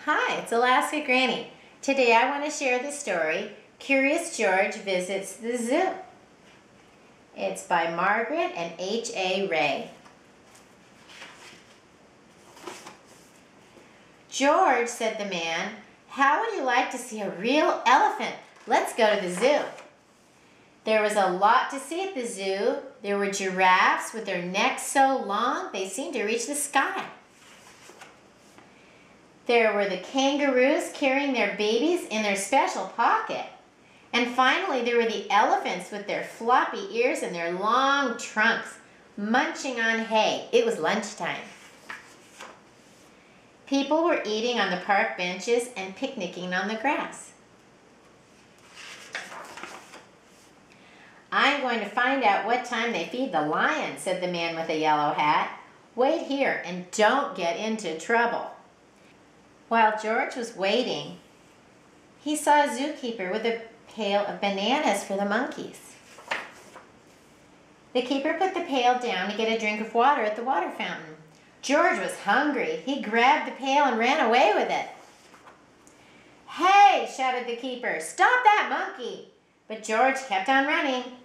Hi, it's AlaskaGranny. Today I want to share the story, Curious George Visits the Zoo. It's by Margaret and H.A. "George," said the man, "how would you like to see a real elephant? Let's go to the zoo." There was a lot to see at the zoo. There were giraffes with their necks so long they seemed to reach the sky. There were the kangaroos carrying their babies in their special pocket. And finally, there were the elephants with their floppy ears and their long trunks, munching on hay. It was lunchtime. People were eating on the park benches and picnicking on the grass. "I'm going to find out what time they feed the lion," said the man with the yellow hat. "Wait here and don't get into trouble." While George was waiting, he saw a zookeeper with a pail of bananas for the monkeys. The keeper put the pail down to get a drink of water at the water fountain. George was hungry. He grabbed the pail and ran away with it. "Hey!" shouted the keeper. "Stop that monkey!" But George kept on running.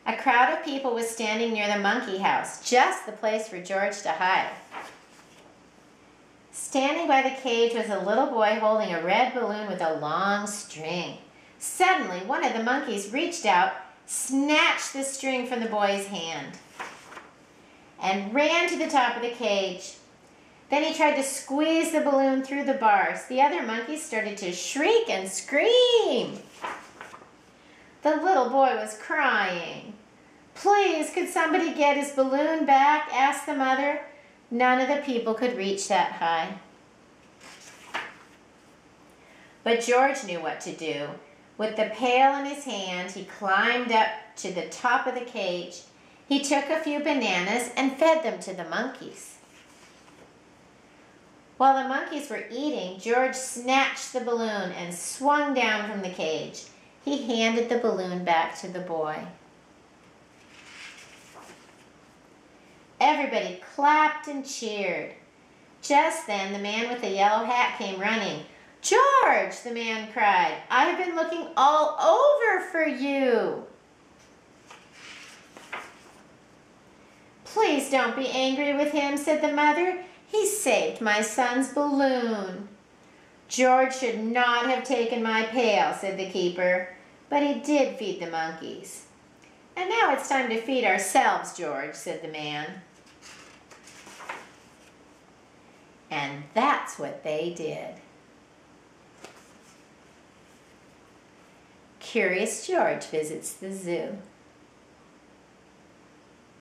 A crowd of people was standing near the monkey house, just the place for George to hide. Standing by the cage was a little boy holding a red balloon with a long string. Suddenly, one of the monkeys reached out, snatched the string from the boy's hand, and ran to the top of the cage. Then he tried to squeeze the balloon through the bars. The other monkeys started to shriek and scream. The little boy was crying. "Please, could somebody get his balloon back?" asked the mother. None of the people could reach that high. But George knew what to do. With the pail in his hand, he climbed up to the top of the cage. He took a few bananas and fed them to the monkeys. While the monkeys were eating, George snatched the balloon and swung down from the cage. He handed the balloon back to the boy. Everybody clapped and cheered. Just then, the man with the yellow hat came running. "George," the man cried, "I have been looking all over for you." "Please don't be angry with him," said the mother. "He saved my son's balloon." "George should not have taken my pail," said the keeper, "but he did feed the monkeys." "And now it's time to feed ourselves, George," said the man. And that's what they did. Curious George Visits the Zoo.